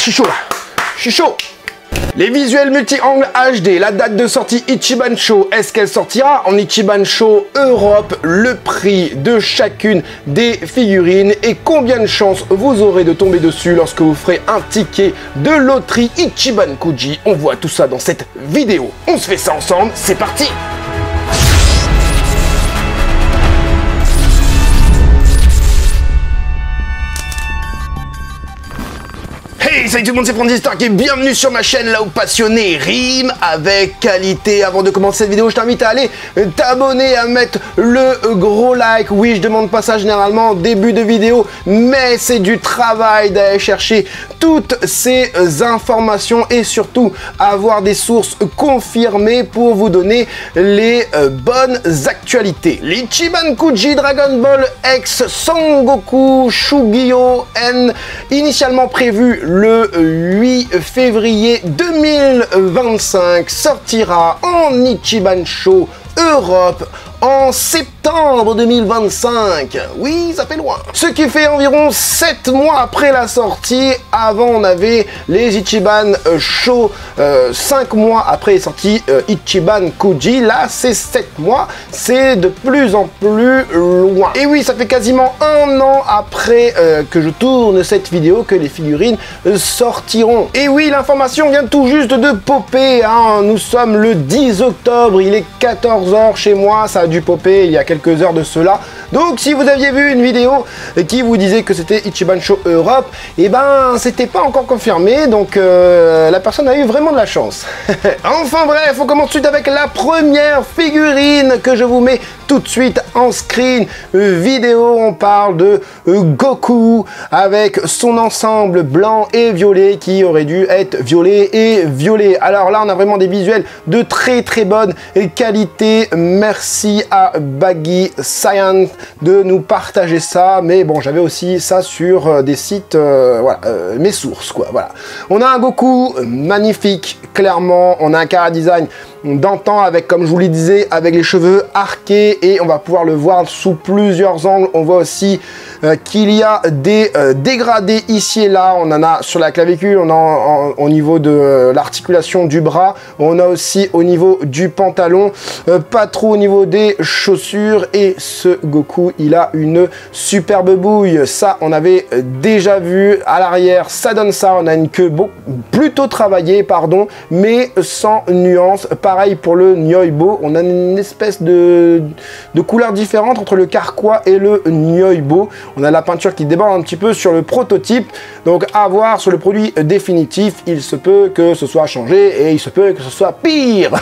suis chaud là. Je suis chaud. Les visuels multi-angles HD, la date de sortie Ichiban Show, est-ce qu'elle sortira en Ichiban Show Europe? Le prix de chacune des figurines et combien de chances vous aurez de tomber dessus lorsque vous ferez un ticket de loterie Ichiban Kuji? On voit tout ça dans cette vidéo. On se fait ça ensemble, c'est parti! Hey, salut tout le monde, c'est Francis Stark et bienvenue sur ma chaîne là où passionné rime avec qualité. Avant de commencer cette vidéo, je t'invite à aller t'abonner, à mettre le gros like. Oui, je demande pas ça généralement en début de vidéo, mais c'est du travail d'aller chercher toutes ces informations et surtout avoir des sources confirmées pour vous donner les bonnes actualités. L'Ichiban Kuji Dragon Ball X Son Goku Shugyo N, initialement prévu le 8 février 2025, sortira en Ichiban Show Europe en septembre 2025. Oui, ça fait loin. Ce qui fait environ 7 mois après la sortie. Avant, on avait les Ichiban Show 5 mois après les sorties Ichiban Kuji. Là, c'est 7 mois. C'est de plus en plus loin. Et oui, ça fait quasiment un an après que je tourne cette vidéo que les figurines sortiront. Et oui, l'information vient tout juste de popper. Hein. Nous sommes le 10 octobre. Il est 14 h chez moi. Ça a dû popper il y a quelques heures de cela. Donc si vous aviez vu une vidéo qui vous disait que c'était Ichiban Show Europe, et ben c'était pas encore confirmé, donc la personne a eu vraiment de la chance. Enfin bref, on commence tout de suite avec la première figurine que je vous mets tout de suite en screen vidéo. On parle de Goku avec son ensemble blanc et violet qui aurait dû être violet et violet. Alors là on a vraiment des visuels de très bonne qualité. Merci à Baggy Science de nous partager ça, mais bon, j'avais aussi ça sur des sites, voilà, mes sources, quoi, voilà. On a un Goku magnifique, clairement, on a un chara design d'antan avec, comme je vous le disais, avec les cheveux arqués et on va pouvoir le voir sous plusieurs angles. On voit aussi qu'il y a des dégradés ici et là. On en a sur la clavicule, on a au niveau de l'articulation du bras, on a aussi au niveau du pantalon, pas trop au niveau des chaussures. Et ce Goku, il a une superbe bouille. Ça, on avait déjà vu à l'arrière, ça donne ça. On a une queue plutôt travaillée, pardon, mais sans nuance. Pareil pour le Nyoibo, on a une espèce de couleur différente entre le Carquois et le Nyoibo. On a la peinture qui déborde un petit peu sur le prototype, donc à voir sur le produit définitif. Il se peut que ce soit changé et il se peut que ce soit pire,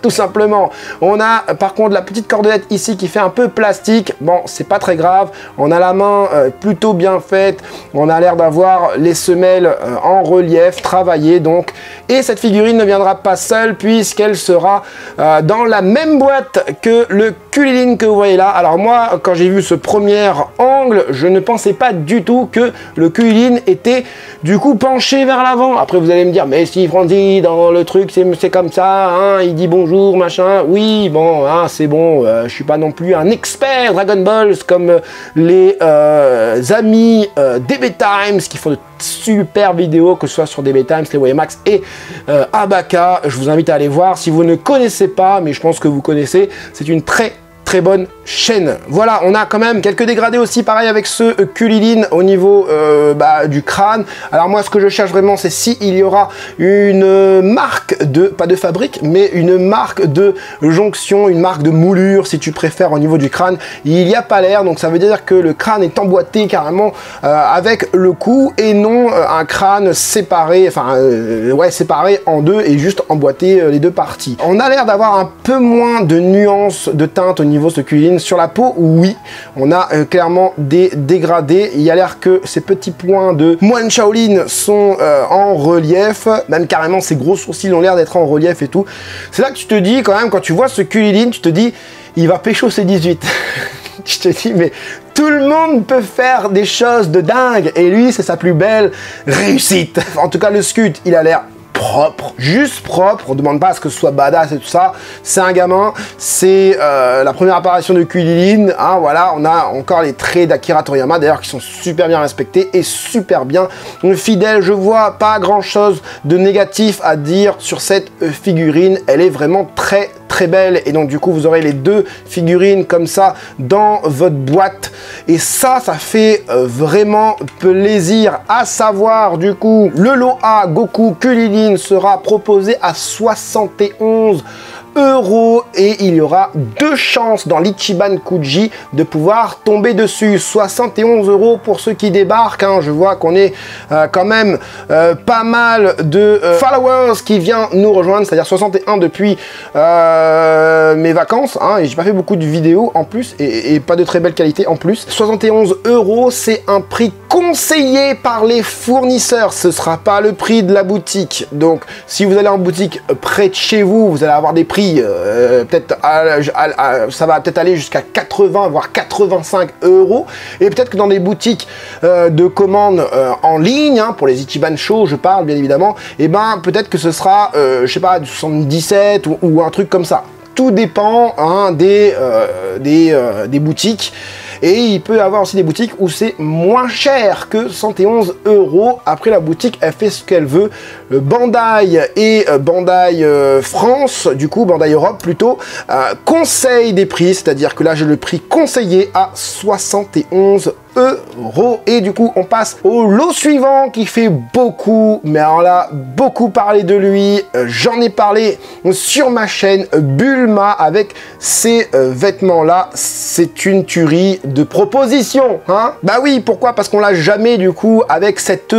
tout simplement. On a par contre la petite cordelette ici qui fait un peu plastique. Bon, c'est pas très grave. On a la main plutôt bien faite. On a l'air d'avoir les semelles en relief, travaillées donc. Et cette figurine ne viendra pas seule puisqu'elle sera dans la même boîte que le Kulilin que vous voyez là. Alors moi, quand j'ai vu ce premier angle, je ne pensais pas du tout que le Kulilin était du coup penché vers l'avant. Après vous allez me dire, mais si Franzi, dans le truc c'est comme ça, hein, il dit bonjour, machin. Oui, bon, hein, c'est bon, je suis pas non plus un expert Dragon Ball comme les amis DB Times qui font de super vidéos, que ce soit sur DB Times, les Waymax et Abaka. Je vous invite à aller voir si vous ne connaissez pas, mais je pense que vous connaissez. C'est une très bonne chaîne. Voilà, on a quand même quelques dégradés aussi, pareil avec ce Kulilin au niveau du crâne. Alors moi, ce que je cherche vraiment, c'est si il y aura une marque de, pas de fabrique, mais une marque de jonction, une marque de moulure, si tu préfères, au niveau du crâne. Il n'y a pas l'air, donc ça veut dire que le crâne est emboîté carrément avec le cou et non un crâne séparé, enfin ouais, séparé en deux et juste emboîté les deux parties. On a l'air d'avoir un peu moins de nuances de teinte au niveau de ce Kulilin. Sur la peau, oui, on a clairement des dégradés. Il y a l'air que ces petits points de moine Shaolin sont en relief, même carrément ces gros sourcils ont l'air d'être en relief et tout. C'est là que tu te dis quand même, quand tu vois ce Kulilin, tu te dis, il va pécho ses 18. Je te dis, mais tout le monde peut faire des choses de dingue et lui, c'est sa plus belle réussite. En tout cas, le sculpte, il a l'air propre, juste propre. On demande pas à ce que ce soit badass et tout ça. C'est un gamin, c'est la première apparition de Kulilin, hein, voilà, on a encore les traits d'Akira Toriyama, d'ailleurs, qui sont super bien respectés et super bien fidèles. Je vois pas grand chose de négatif à dire sur cette figurine, elle est vraiment très belle, et donc du coup vous aurez les deux figurines comme ça dans votre boîte, et ça fait vraiment plaisir. À savoir, du coup, le lot A Goku Kulilin sera proposé à 71 €, et il y aura 2 chances dans l'Ichiban Kuji de pouvoir tomber dessus. 71 € pour ceux qui débarquent, hein. Je vois qu'on est quand même pas mal de followers qui vient nous rejoindre, c'est-à-dire 61 depuis mes vacances, hein, et j'ai pas fait beaucoup de vidéos en plus, et pas de très belle qualité en plus. 71 €, c'est un prix conseillé par les fournisseurs, ce sera pas le prix de la boutique. Donc si vous allez en boutique près de chez vous, vous allez avoir des prix peut-être ça va peut-être aller jusqu'à 80 voire 85 €, et peut-être que dans des boutiques de commande en ligne, hein, pour les Ichiban Show je parle bien évidemment, et ben peut-être que ce sera je sais pas, du 77 ou un truc comme ça. Tout dépend, hein, des boutiques. Et il peut y avoir aussi des boutiques où c'est moins cher que 71 €. Après, la boutique, elle fait ce qu'elle veut. Bandai et Bandai France, du coup, Bandai Europe plutôt, conseillent des prix. C'est-à-dire que là, j'ai le prix conseillé à 71 €. Et du coup, on passe au lot suivant qui fait beaucoup, mais alors là, beaucoup parler de lui. J'en ai parlé sur ma chaîne, Bulma, avec ces vêtements-là. C'est une tuerie de proposition, hein. Bah oui, pourquoi? Parce qu'on l'a jamais, du coup, avec cette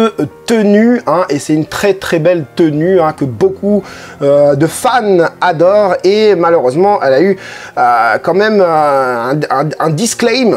tenue, hein, et c'est une très belle tenue, hein, que beaucoup de fans adorent, et malheureusement, elle a eu quand même un disclaim,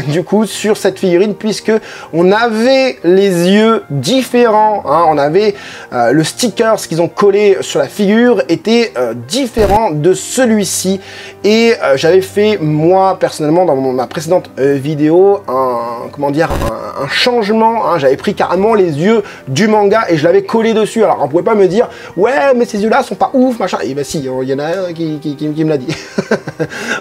du coup, sur cette figurine, puisque on avait les yeux différents, hein, on avait le sticker qu'ils ont collé sur la figure était différent de celui-ci, et j'avais fait moi personnellement dans ma précédente vidéo un changement, hein, j'avais pris carrément les yeux du manga et je l'avais collé dessus. Alors on pouvait pas me dire ouais mais ces yeux là sont pas ouf machin, et bah si, il y en a un qui me l'a dit.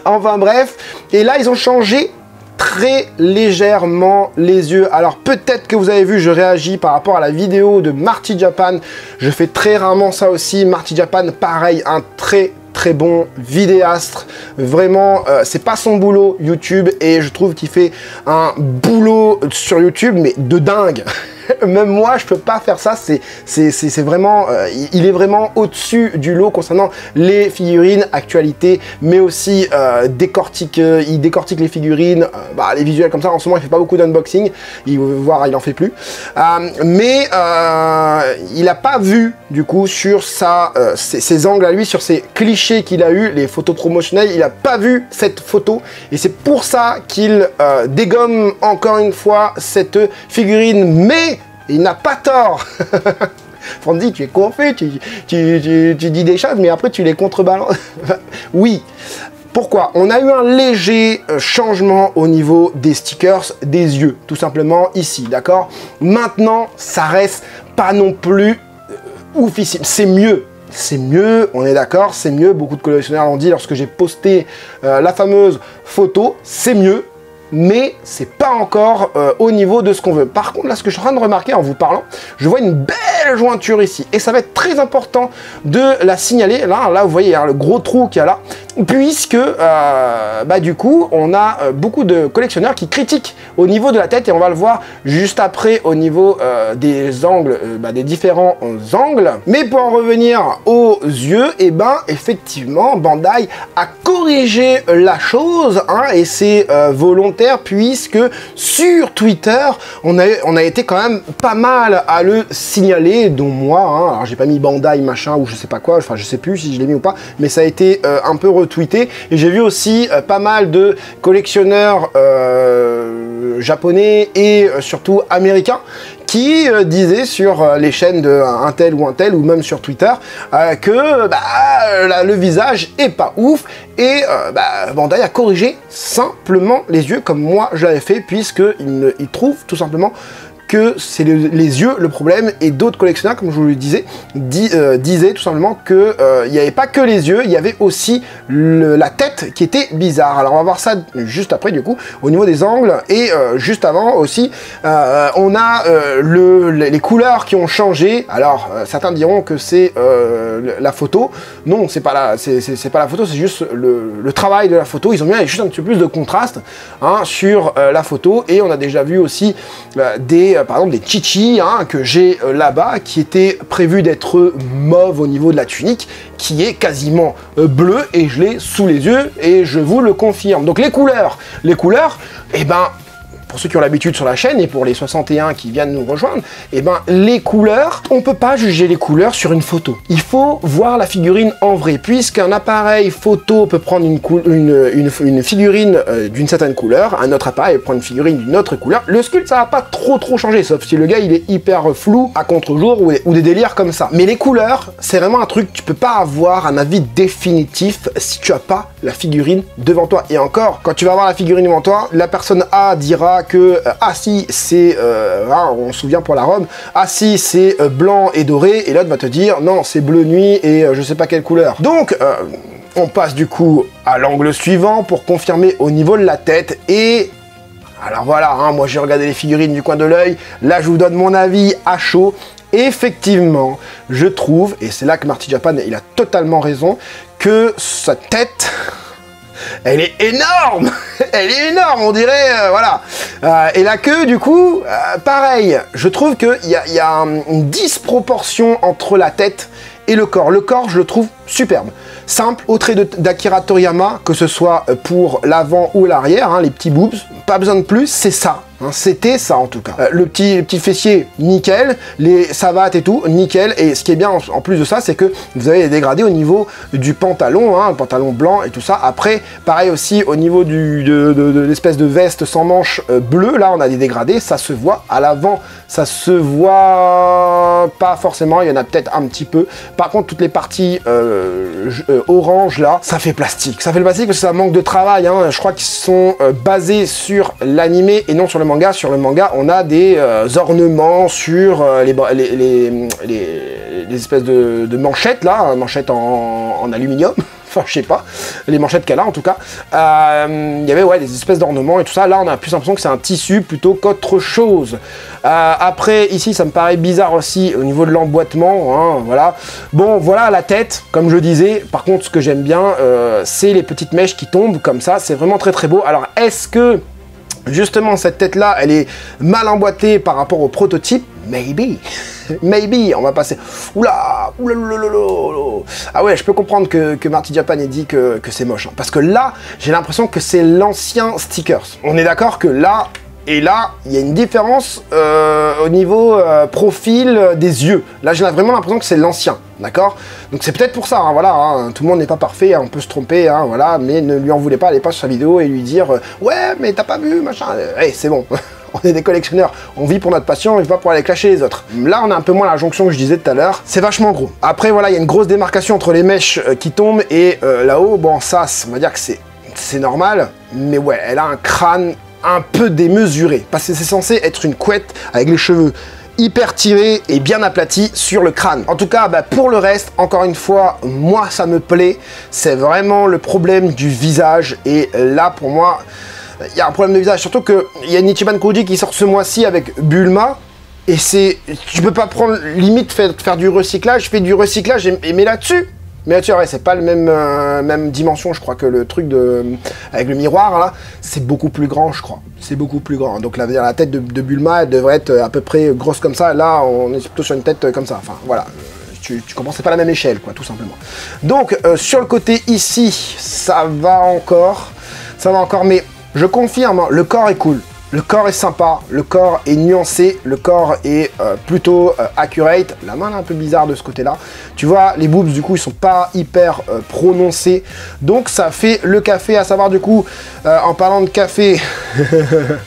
Enfin bref, et là ils ont changé très légèrement les yeux. Alors peut-être que vous avez vu, je réagis par rapport à la vidéo de Marty Japan, je fais très rarement ça aussi. Marty Japan, pareil, un très bon vidéaste, vraiment c'est pas son boulot YouTube, et je trouve qu'il fait un boulot sur YouTube mais de dingue. Même moi je peux pas faire ça, c'est vraiment il est vraiment au-dessus du lot concernant les figurines actualité, mais aussi il décortique les figurines, les visuels comme ça. En ce moment il fait pas beaucoup d'unboxing, il en fait plus, mais il a pas vu du coup sur ses angles à lui, sur ses clichés qu'il a eu, les photos promotionnelles, il a pas vu cette photo, et c'est pour ça qu'il dégomme encore une fois cette figurine. Mais il n'a pas tort. Frandy, tu es confus, tu dis des choses, mais après tu les contrebalances. Oui. Pourquoi? On a eu un léger changement au niveau des stickers des yeux, tout simplement ici, d'accord? Maintenant, ça reste pas non plus oufissime. C'est mieux. C'est mieux, on est d'accord, c'est mieux. Beaucoup de collectionneurs l'ont dit lorsque j'ai posté la fameuse photo, c'est mieux. Mais c'est pas encore au niveau de ce qu'on veut. Par contre, là, ce que je suis en train de remarquer en vous parlant, je vois une belle jointure ici, et ça va être très important de la signaler. Là, vous voyez, il y a le gros trou qu'il y a là, puisque du coup, on a beaucoup de collectionneurs qui critiquent au niveau de la tête, et on va le voir juste après au niveau des angles, des différents angles. Mais pour en revenir aux yeux, et effectivement, Bandai a corrigé la chose, hein, et c'est volontaire, puisque sur Twitter, on a été quand même pas mal à le signaler, dont moi, hein. Alors j'ai pas mis Bandai machin ou je sais pas quoi, enfin je sais plus si je l'ai mis ou pas, mais ça a été un peu retweeté, et j'ai vu aussi pas mal de collectionneurs japonais et surtout américains qui disait sur les chaînes de un tel, ou même sur Twitter, que le visage est pas ouf, et Bandai a corrigé simplement les yeux comme moi je l'avais fait, puisqu'il trouve tout simplement que c'est les yeux le problème, et d'autres collectionneurs, comme je vous le disais, disaient tout simplement que il n'y avait pas que les yeux, il y avait aussi la tête qui était bizarre. Alors on va voir ça juste après du coup, au niveau des angles, et juste avant aussi, on a les couleurs qui ont changé. Alors certains diront que c'est la photo. Non, c'est pas la photo, c'est juste le travail de la photo. Ils ont mis juste un petit peu plus de contraste hein, sur la photo, et on a déjà vu aussi par exemple des chichis hein, que j'ai là-bas, qui étaient prévus d'être mauve au niveau de la tunique, qui est quasiment bleu, et je l'ai sous les yeux, et je vous le confirme. Donc les couleurs, eh ben, pour ceux qui ont l'habitude sur la chaîne, et pour les 61 qui viennent nous rejoindre, eh ben, les couleurs, on peut pas juger les couleurs sur une photo. Il faut voir la figurine en vrai, puisqu'un appareil photo peut prendre une figurine d'une certaine couleur, un autre appareil peut prendre une figurine d'une autre couleur. Le sculpte, ça va pas trop changer, sauf si le gars il est hyper flou à contre-jour ou des délires comme ça. Mais les couleurs, c'est vraiment un truc, tu peux pas avoir un avis définitif si tu as pas la figurine devant toi. Et encore, quand tu vas avoir la figurine devant toi, la personne A dira que ah si c'est on se souvient pour la robe, ah si c'est blanc et doré, et l'autre va te dire non c'est bleu nuit et je sais pas quelle couleur. Donc on passe du coup à l'angle suivant pour confirmer au niveau de la tête. Et alors voilà hein, moi j'ai regardé les figurines du coin de l'œil, là je vous donne mon avis à chaud. Effectivement je trouve, et c'est là que Marty Japan il a totalement raison, que sa tête elle est énorme. Elle est énorme, on dirait, voilà. Et la queue, du coup, pareil. Je trouve qu'il y a une disproportion entre la tête et le corps. Le corps, je le trouve superbe. Simple, au trait d'Akira Toriyama, que ce soit pour l'avant ou l'arrière, hein, les petits boobs, pas besoin de plus, c'est ça. Hein, c'était ça en tout cas. Le petit fessier, nickel. Les savates et tout, nickel. Et ce qui est bien en plus de ça, c'est que vous avez les dégradés au niveau du pantalon, hein, le pantalon blanc et tout ça. Après, pareil aussi au niveau de l'espèce de veste sans manches bleue, là on a des dégradés, ça se voit. À l'avant, ça se voit pas forcément, il y en a peut-être un petit peu. Par contre, toutes les parties orange là, ça fait plastique. Ça fait le plastique parce que ça manque de travail. Hein. Je crois qu'ils sont basés sur l'animé et non sur le manga. Sur le manga, on a des ornements sur les espèces de manchettes là, manchettes en aluminium. Enfin, je sais pas, les manchettes qu'elle a en tout cas. Il y avait ouais, des espèces d'ornements et tout ça. Là, on a plus l'impression que c'est un tissu plutôt qu'autre chose. Après, ici, ça me paraît bizarre aussi au niveau de l'emboîtement. Hein, voilà. Bon, voilà la tête, comme je disais. Par contre, ce que j'aime bien, c'est les petites mèches qui tombent comme ça. C'est vraiment très très beau. Alors, est-ce que justement cette tête-là, elle est mal emboîtée par rapport au prototype? Maybe. Maybe, on va passer... Oula, oula, ah ouais, je peux comprendre que Marty Japan ait dit que c'est moche. Hein, parce que là, j'ai l'impression que c'est l'ancien Stickers. On est d'accord que là... Et là, il y a une différence au niveau profil des yeux. Là, j'ai vraiment l'impression que c'est l'ancien, d'accord? Donc c'est peut-être pour ça, hein, voilà, hein, tout le monde n'est pas parfait, hein, on peut se tromper, hein, voilà, mais ne lui en voulez pas, allez pas sur sa vidéo et lui dire ouais, mais t'as pas vu, machin, hey, c'est bon. On est des collectionneurs, on vit pour notre passion et pas pour aller clasher les autres. Là, on a un peu moins la jonction que je disais tout à l'heure, c'est vachement gros. Après, voilà, il y a une grosse démarcation entre les mèches qui tombent et là-haut, bon, ça, on va dire que c'est normal, mais ouais, elle a un crâne un peu démesuré, parce que c'est censé être une couette avec les cheveux hyper tirés et bien aplatis sur le crâne. En tout cas, bah, pour le reste, encore une fois, moi ça me plaît, c'est vraiment le problème du visage, et là pour moi, il y a un problème de visage, surtout qu'il y a une Ichiban Koji qui sort ce mois-ci avec Bulma, et tu peux pas prendre, limite faire du recyclage, fais du recyclage et mets là-dessus. Mais là, tu vois, ouais, c'est pas le même dimension, je crois, que le truc avec le miroir, là, c'est beaucoup plus grand, je crois. C'est beaucoup plus grand. Donc la tête de Bulma, elle devrait être à peu près grosse comme ça. Là, on est plutôt sur une tête comme ça. Enfin, voilà. Tu comprends, c'est pas la même échelle, quoi, tout simplement. Donc, sur le côté ici, ça va encore, mais je confirme, hein, le corps est cool. Le corps est sympa, le corps est nuancé, le corps est plutôt accurate. La main est un peu bizarre de ce côté-là. Tu vois, les boobs, du coup, ils sont pas hyper prononcés. Donc, ça fait le café, à savoir, du coup, en parlant de café,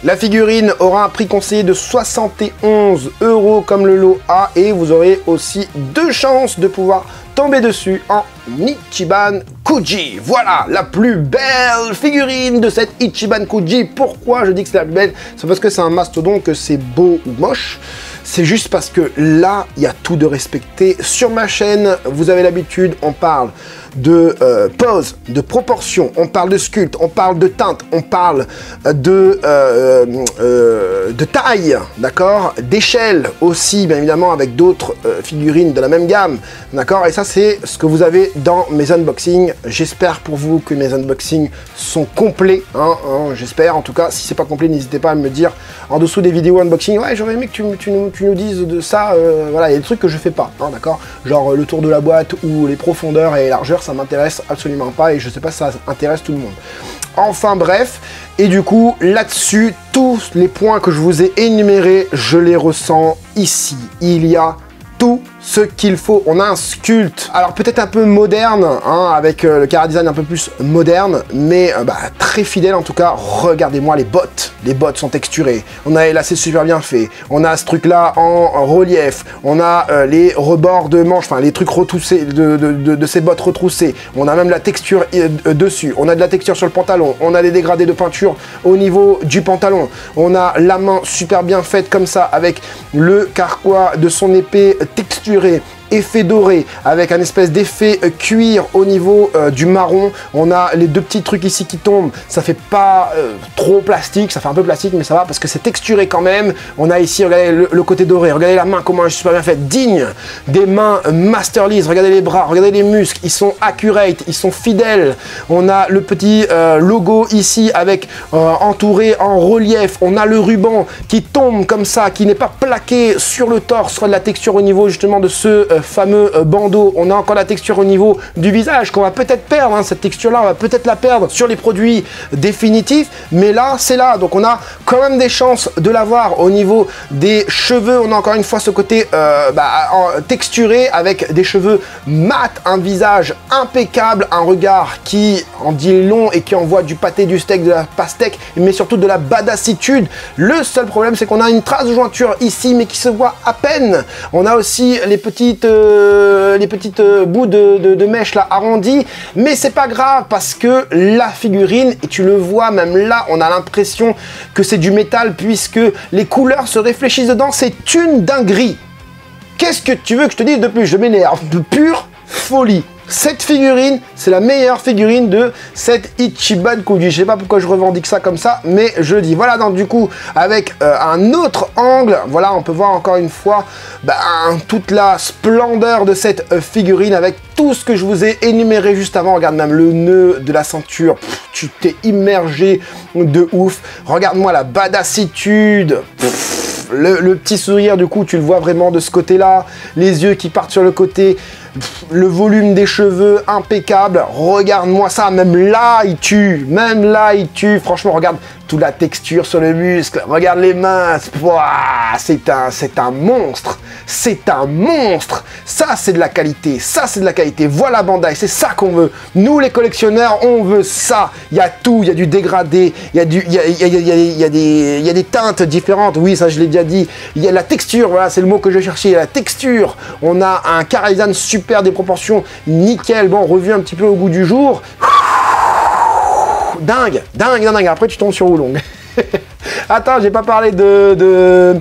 La figurine aura un prix conseillé de 71 € comme le lot A et vous aurez aussi 2 chances de pouvoir tomber dessus en Ichiban Kuji. Voilà, la plus belle figurine de cette Ichiban Kuji. Pourquoi je dis que c'est la plus belle? C'est parce que c'est un mastodon, que c'est beau ou moche. C'est juste parce que là, il y a tout de respecté. Sur ma chaîne, vous avez l'habitude, on parle de pose, de proportion, on parle de sculpte, on parle de teinte, on parle de taille, d'accord, d'échelle aussi, bien évidemment, avec d'autres figurines de la même gamme, d'accord. Et ça, c'est ce que vous avez dans mes unboxings. J'espère pour vous que mes unboxings sont complets, j'espère. En tout cas, si c'est pas complet, n'hésitez pas à me dire en dessous des vidéos unboxing. Ouais, j'aurais aimé que tu nous dises de ça. Voilà, il y a des trucs que je fais pas, d'accord. Genre le tour de la boîte ou les profondeurs et largeurs, ça m'intéresse absolument pas et je sais pas si ça intéresse tout le monde. Enfin bref, et du coup là-dessus, tous les points que je vous ai énumérés, je les ressens ici. Il y a tout ce qu'il faut. On a un sculpte, alors peut-être un peu moderne, avec le chara design un peu plus moderne, mais très fidèle en tout cas. Regardez-moi les bottes. Les bottes sont texturées. On a là, c'est super bien fait. On a ce truc-là en relief. On a les rebords de manches, enfin les trucs retroussés de ces bottes retroussées. On a même la texture dessus. On a de la texture sur le pantalon. On a des dégradés de peinture au niveau du pantalon. On a la main super bien faite comme ça, avec le carquois de son épée texturé, effet doré, avec un espèce d'effet cuir au niveau du marron. On a les 2 petits trucs ici qui tombent. Ça fait pas trop plastique, ça fait un peu plastique, mais ça va parce que c'est texturé quand même. On a ici, regardez le côté doré, regardez la main, comment elle est super bien faite, digne des mains Masterlise. Regardez les bras, regardez les muscles, ils sont accurate, ils sont fidèles. On a le petit logo ici avec entouré en relief. On a le ruban qui tombe comme ça, qui n'est pas plaqué sur le torse, soit de la texture au niveau justement de ce fameux bandeau. On a encore la texture au niveau du visage qu'on va peut-être perdre, cette texture là on va peut-être la perdre sur les produits définitifs, mais là c'est là, donc on a quand même des chances de l'avoir. Au niveau des cheveux, on a encore une fois ce côté texturé avec des cheveux mat, un visage impeccable, un regard qui en dit long et qui envoie du pâté, du steak, de la pastèque, mais surtout de la badassitude. Le seul problème c'est qu'on a une trace de jointure ici mais qui se voit à peine. On a aussi les petites bouts de mèche là arrondis, mais c'est pas grave parce que la figurine, et tu le vois même là, on a l'impression que c'est du métal puisque les couleurs se réfléchissent dedans. C'est une dinguerie. Qu'est-ce que tu veux que je te dise de plus? Je m'énerve. De pure folie. Cette figurine, c'est la meilleure figurine de cette Ichiban Kuji. Je sais pas pourquoi je revendique ça comme ça, mais je le dis. Voilà, donc du coup, avec un autre angle, voilà, on peut voir encore une fois toute la splendeur de cette figurine avec tout ce que je vous ai énuméré juste avant. Regarde même le nœud de la ceinture. Tu t'es immergé de ouf. Regarde-moi la badassitude. Le petit sourire, du coup, tu le vois vraiment de ce côté-là. Les yeux qui partent sur le côté. Le volume des cheveux, impeccable. Regarde-moi ça, même là, il tue. Même là, il tue. Franchement, regarde toute la texture sur le muscle. Regarde les mains. C'est un monstre. C'est un monstre. Ça, c'est de la qualité. Ça, c'est de la qualité. Voilà Bandai, c'est ça qu'on veut. Nous, les collectionneurs, on veut ça. Il y a tout. Il y a du dégradé. Il y a des teintes différentes. Oui, ça, je l'ai déjà dit. Il y a la texture. Voilà, c'est le mot que je cherchais. La texture. On a un chara design super, des proportions nickel. Bon, revu un petit peu au goût du jour. Dingue. Après, tu tombes sur Oolong. Attends, j'ai pas parlé de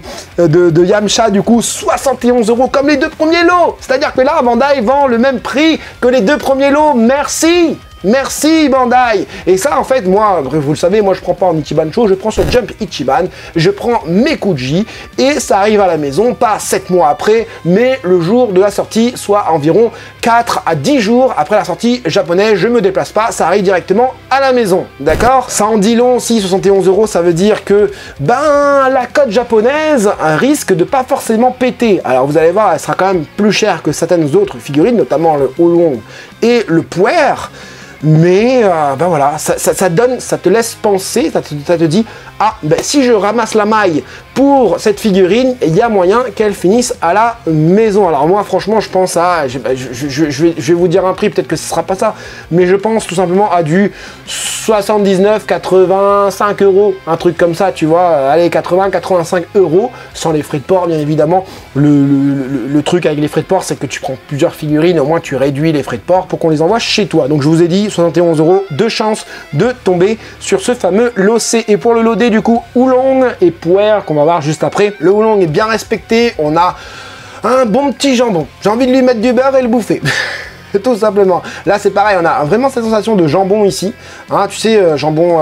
Yamcha, du coup, 71 € comme les 2 premiers lots. C'est-à-dire que là, Bandai vend le même prix que les 2 premiers lots. Merci. Merci Bandai. Et ça en fait, moi, vous le savez, moi je prends pas en Ichiban Show, je prends sur Jump Ichiban, je prends mes Kuji et ça arrive à la maison, pas 7 mois après, mais le jour de la sortie, soit environ 4 à 10 jours après la sortie japonaise. Je me déplace pas, ça arrive directement à la maison, d'accord? Ça en dit long aussi, 71 €, ça veut dire que la cote japonaise risque de pas forcément péter. Alors vous allez voir, elle sera quand même plus chère que certaines autres figurines, notamment le Oolong et le Puer. Mais ben voilà, ça donne, ça te laisse penser, ça te dit, ah, ben si je ramasse la maille pour cette figurine, il y a moyen qu'elle finisse à la maison. Alors moi, franchement, je pense à, je vais vous dire un prix, peut-être que ce sera pas ça, mais je pense tout simplement à du 79, 85 euros, un truc comme ça, tu vois, allez, 80, 85 euros, sans les frais de port, bien évidemment. Le truc avec les frais de port, c'est que tu prends plusieurs figurines, au moins tu réduis les frais de port pour qu'on les envoie chez toi. Donc je vous ai dit, 71 euros de chance de tomber sur ce fameux lot C. Et pour le lot D, du coup, Oolong et Puer, qu'on va voir juste après. Le Oolong est bien respecté, on a un bon petit jambon. J'ai envie de lui mettre du beurre et le bouffer. Tout simplement. Là, c'est pareil, on a vraiment cette sensation de jambon ici. Hein, tu sais, jambon,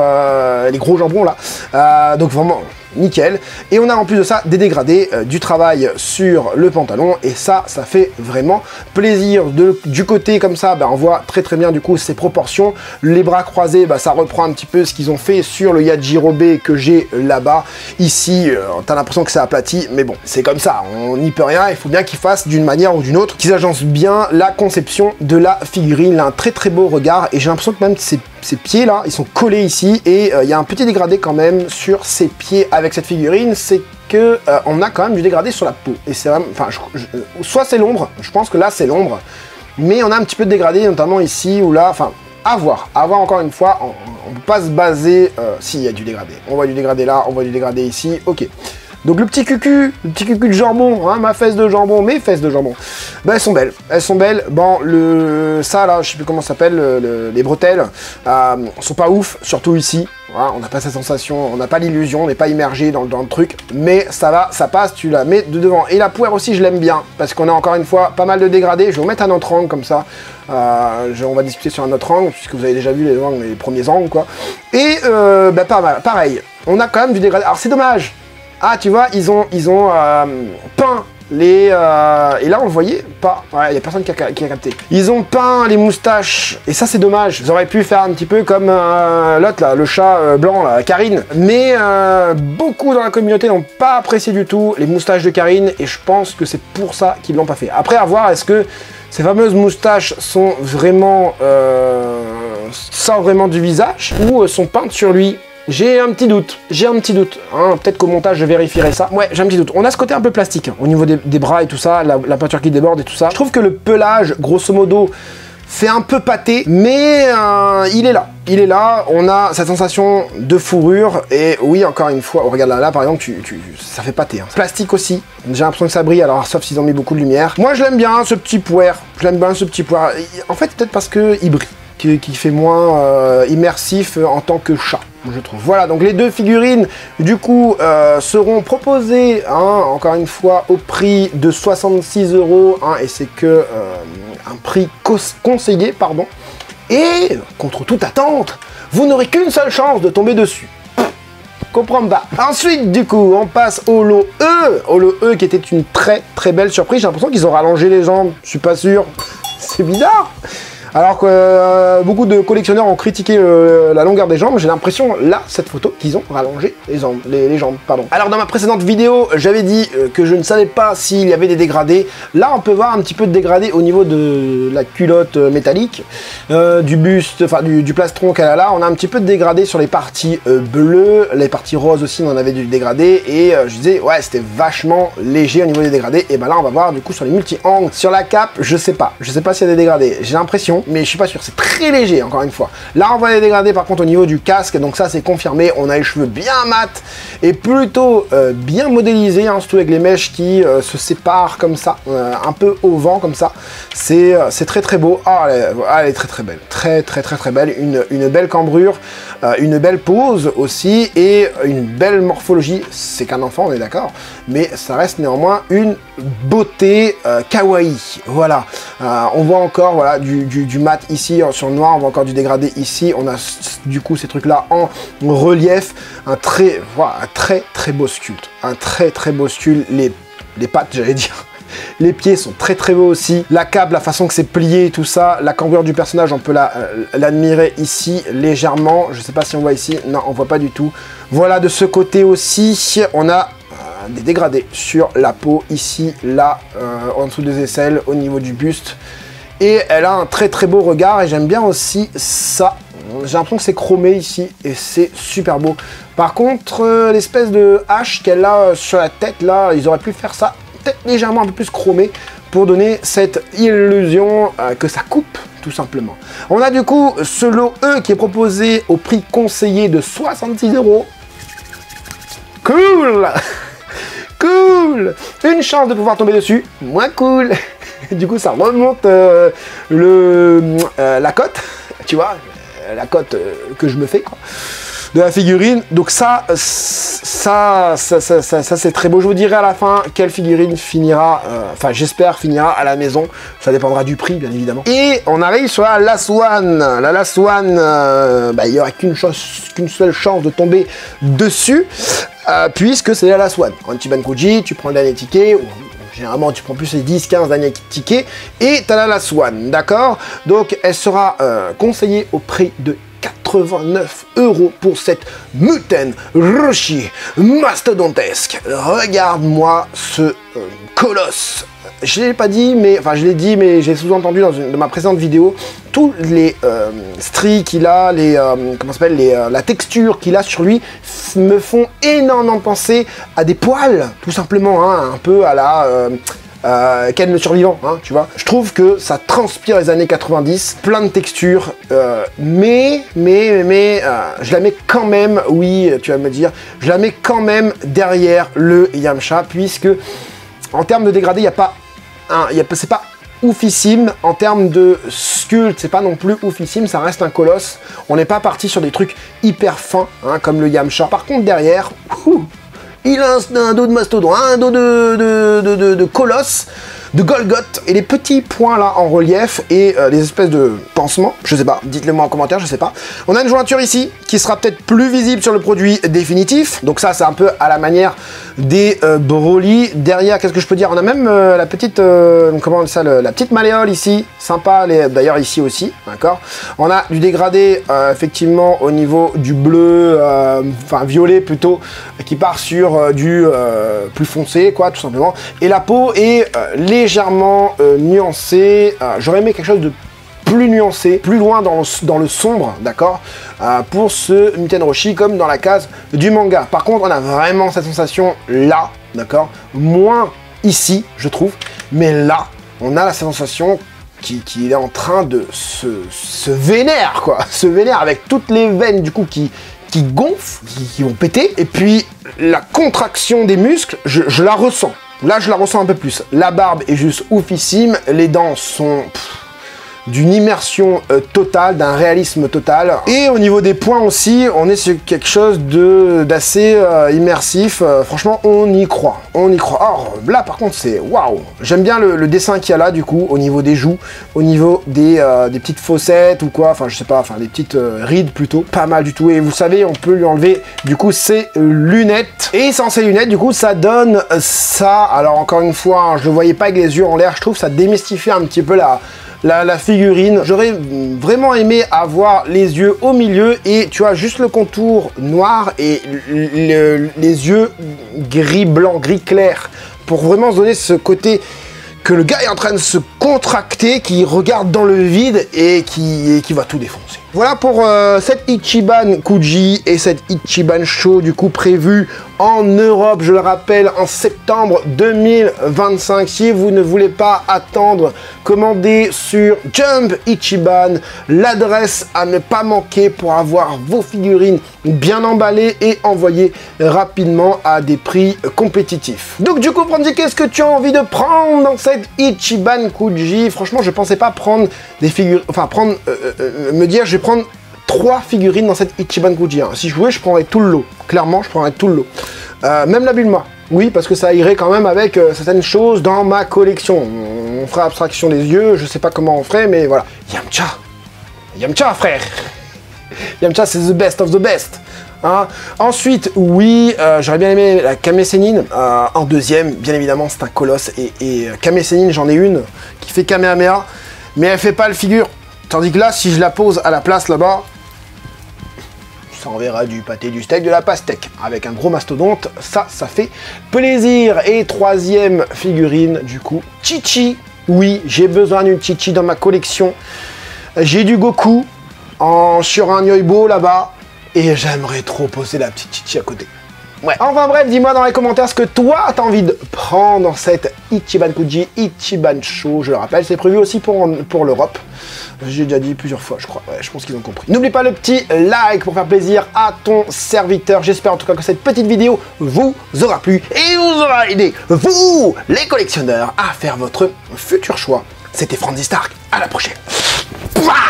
les gros jambons là. Donc vraiment nickel. Et on a en plus de ça des dégradés, du travail sur le pantalon. Et ça fait vraiment plaisir. Du côté comme ça, on voit très bien du coup ses proportions. Les bras croisés, ça reprend un petit peu ce qu'ils ont fait sur le Yajirobe que j'ai là-bas. Ici, t'as l'impression que c'est aplati, mais bon, c'est comme ça, on n'y peut rien. Il faut bien qu'ils fassent d'une manière ou d'une autre, qu'ils agencent bien la conception de la figurine. Il a un très beau regard et j'ai l'impression que même ses pieds là, ils sont collés ici et il y a un petit dégradé quand même sur ses pieds avec cette figurine, c'est que on a quand même du dégradé sur la peau. Et c'est vraiment, enfin, soit c'est l'ombre, je pense que là c'est l'ombre, mais on a un petit peu de dégradé, notamment ici ou là, enfin, à voir encore une fois, on ne peut pas se baser, s'il y a du dégradé. On voit du dégradé là, on voit du dégradé ici, ok. Donc le petit cucu de jambon, hein, ma fesse de jambon, mes fesses de jambon, elles sont belles, Bon, ça là, je sais plus comment ça s'appelle, les bretelles, sont pas ouf, surtout ici. Voilà, on n'a pas cette sensation, on n'a pas l'illusion, on n'est pas immergé dans le truc, mais ça va, ça passe, tu la mets de devant. Et la Puer aussi, je l'aime bien, parce qu'on a encore une fois pas mal de dégradés. Je vais vous mettre un autre angle comme ça, on va discuter sur un autre angle, puisque vous avez déjà vu les premiers angles, quoi. Et pas mal, pareil, on a quand même du dégradé. Alors c'est dommage. Ah, tu vois, ils ont peint les... et là, on le voyait pas. Ouais, il n'y a personne qui a capté. Ils ont peint les moustaches. Et ça, c'est dommage. Ils auraient pu faire un petit peu comme l'autre, là, le chat blanc, là, Karine. Mais beaucoup dans la communauté n'ont pas apprécié du tout les moustaches de Karine. Et je pense que c'est pour ça qu'ils l'ont pas fait. Après, à voir, est-ce que ces fameuses moustaches sont vraiment... sortent vraiment du visage ou sont peintes sur lui? J'ai un petit doute, hein, peut-être qu'au montage je vérifierai ça. Ouais, j'ai un petit doute. On a ce côté un peu plastique, hein, au niveau des bras et tout ça, la peinture qui déborde et tout ça. Je trouve que le pelage, grosso modo, fait un peu pâté, mais il est là, on a cette sensation de fourrure, et oui, encore une fois, regarde là par exemple, ça fait pâté. Hein. Plastique aussi, j'ai l'impression que ça brille, alors sauf s'ils ont mis beaucoup de lumière. Moi je l'aime bien, ce petit Puer, En fait, peut-être parce qu'il brille, qui fait moins immersif en tant que chat, je trouve. Voilà, donc les deux figurines, du coup, seront proposées, hein, encore une fois, au prix de 66 €, hein, et c'est que un prix conseillé, pardon. Et, contre toute attente, vous n'aurez qu'une seule chance de tomber dessus. Comprends pas. Ensuite, du coup, on passe au lot E, qui était une très belle surprise. J'ai l'impression qu'ils ont rallongé les jambes, je suis pas sûr. C'est bizarre. Alors que beaucoup de collectionneurs ont critiqué la longueur des jambes, j'ai l'impression, là, cette photo, qu'ils ont rallongé les jambes. Pardon. Alors, dans ma précédente vidéo, j'avais dit que je ne savais pas s'il y avait des dégradés. Là, on peut voir un petit peu de dégradé au niveau de la culotte métallique, du buste, enfin, du plastron qu'elle a là. On a un petit peu de dégradé sur les parties bleues, les parties roses aussi, on en avait du dégradé. Et je disais, ouais, c'était vachement léger au niveau des dégradés. Et ben là, on va voir, du coup, sur les multi-angles. Sur la cape, je sais pas s'il y a des dégradés. J'ai l'impression, mais je suis pas sûr, c'est très léger encore une fois. Là on voit les dégradés par contre au niveau du casque, donc ça c'est confirmé, on a les cheveux bien mat et plutôt bien modélisés, hein, surtout avec les mèches qui se séparent comme ça, un peu au vent comme ça, c'est très beau. Ah, elle est très belle, très belle, une belle cambrure, une belle pose aussi et une belle morphologie. C'est qu'un enfant, on est d'accord, mais ça reste néanmoins une beauté kawaii. Voilà, on voit encore voilà du mat ici sur le noir, on voit encore du dégradé ici, on a du coup ces trucs là en relief, un très beau sculpte, un très beau sculpte, les pattes j'allais dire. Les pieds sont très beaux aussi. La cape, la façon que c'est plié, tout ça. La cambrure du personnage, on peut l'admirer ici légèrement. Je sais pas si on voit ici. Non, on voit pas du tout. Voilà, de ce côté aussi, on a des dégradés sur la peau. Ici, là, en dessous des aisselles, au niveau du buste. Et elle a un très très beau regard et j'aime bien aussi ça. J'ai l'impression que c'est chromé ici et c'est super beau. Par contre, l'espèce de hache qu'elle a sur la tête, là, ils auraient pu faire ça peut-être légèrement un peu plus chromé pour donner cette illusion que ça coupe, tout simplement. On a du coup ce lot E qui est proposé au prix conseillé de 66 €. Cool. Cool. Une chance de pouvoir tomber dessus, moins cool. Du coup, ça remonte la cote, tu vois, la cote que je me fais, quoi, de la figurine. Donc ça c'est très beau. Je vous dirai à la fin quelle figurine finira, enfin j'espère finira à la maison. Ça dépendra du prix, bien évidemment. Et on arrive sur la Last One. La Last One, il n'y aura qu'une seule chance de tomber dessus, puisque c'est la Last One. En Ichiban Kuji, tu prends le dernier ticket, ou généralement tu prends plus les 10-15 derniers tickets, et tu as la Last One, d'accord? Donc elle sera conseillée au prix de 89 € pour cette Muten Roshi mastodontesque. Regarde-moi ce colosse. Je l'ai pas dit, mais enfin je l'ai dit, mais j'ai sous-entendu dans une de ma précédente vidéo. Tous les stries qu'il a, comment s'appelle, la texture qu'il a sur lui me font énormément penser à des poils, tout simplement, hein, un peu à la Ken le survivant, hein, tu vois. Je trouve que ça transpire les années 90, plein de textures, mais je la mets quand même, oui, tu vas me dire, je la mets quand même derrière le Yamcha, puisque en termes de dégradé, il n'y a pas c'est pas oufissime. En termes de sculpte, c'est pas non plus oufissime, ça reste un colosse. On n'est pas parti sur des trucs hyper fins, hein, comme le Yamcha. Par contre, derrière, il a un dos de mastodon, un dos de colosse, de Golgoth, et les petits points là en relief et les espèces de pansements, je sais pas, dites-le moi en commentaire, je sais pas. On a une jointure ici qui sera peut-être plus visible sur le produit définitif, donc ça c'est un peu à la manière des Broly. Derrière, qu'est-ce que je peux dire, on a même la petite, comment ça, la petite malléole ici, sympa, d'ailleurs ici aussi, d'accord. On a du dégradé effectivement au niveau du bleu, enfin violet plutôt, qui part sur du plus foncé, quoi, tout simplement. Et la peau est légèrement nuancée. J'aurais aimé quelque chose de plus nuancé, plus loin dans le sombre, d'accord, pour ce Muten Roshi, comme dans la case du manga. Par contre, on a vraiment cette sensation là, d'accord, moins ici, je trouve, mais là, on a la sensation qu'il est en train de se vénère, quoi, se vénère avec toutes les veines, du coup, qui gonflent, qui vont péter, et puis la contraction des muscles, je la ressens. Là, je la ressens un peu plus. La barbe est juste oufissime, les dents sont d'une immersion totale, d'un réalisme total. Et au niveau des points aussi, on est sur quelque chose d'assez immersif. Franchement, on y croit. On y croit. Alors là, par contre, c'est waouh. J'aime bien le dessin qu'il y a là, du coup, au niveau des joues, au niveau des petites fossettes ou quoi. Enfin, je sais pas, enfin, des petites rides plutôt. Pas mal du tout. Et vous savez, on peut lui enlever, du coup, ses lunettes. Et sans ces lunettes, du coup, ça donne ça. Alors, encore une fois, hein, je le voyais pas avec les yeux en l'air. Je trouve que ça démystifie un petit peu la figurine. J'aurais vraiment aimé avoir les yeux au milieu et tu vois juste le contour noir et les yeux gris blanc, gris clair, pour vraiment se donner ce côté que le gars est en train de se contracter, qui regarde dans le vide et qui va tout défoncer. Voilà pour cette Ichiban Kuji et cette Ichiban Show, du coup prévu en Europe, je le rappelle, en septembre 2025. Si vous ne voulez pas attendre, commandez sur Jump Ichiban, l'adresse à ne pas manquer pour avoir vos figurines bien emballées et envoyées rapidement à des prix compétitifs. Donc du coup, Franzi, qu'est-ce que tu as envie de prendre dans cette Ichiban Kuji? Franchement, je pensais pas prendre des figurines, enfin me dire je vais prendre 3 figurines dans cette Ichiban Kuji. Hein. Si je voulais, je prendrais tout le lot. Clairement, je prendrais tout le lot. Même la Bulma. Oui, parce que ça irait quand même avec certaines choses dans ma collection. On fera abstraction des yeux, je sais pas comment on ferait, mais voilà. Yamcha. Yamcha, frère. Yamcha, c'est the best of the best. Hein. Ensuite, oui, j'aurais bien aimé la Kame Sennin en deuxième. Bien évidemment, c'est un colosse. Et Kame Sennin, j'en ai une qui fait Kamehameha, mais elle fait pas le figure. Tandis que là, si je la pose à la place là-bas, ça enverra du pâté, du steak, de la pastèque. Avec un gros mastodonte, ça fait plaisir. Et troisième figurine, du coup, Chi-Chi. Oui, j'ai besoin d'une Chichi dans ma collection. J'ai du Goku sur un Yoibo là-bas. Et j'aimerais trop poser la petite Chichi à côté. Ouais. Enfin bref, dis-moi dans les commentaires ce que toi t'as envie de prendre dans cette Ichiban Kuji, Ichiban Show. Je le rappelle, c'est prévu aussi pour l'Europe. J'ai déjà dit plusieurs fois, je crois. Ouais, je pense qu'ils ont compris. N'oublie pas le petit like pour faire plaisir à ton serviteur. J'espère en tout cas que cette petite vidéo vous aura plu et vous aura aidé, vous, les collectionneurs, à faire votre futur choix. C'était Franzy Stark. À la prochaine. Pouah.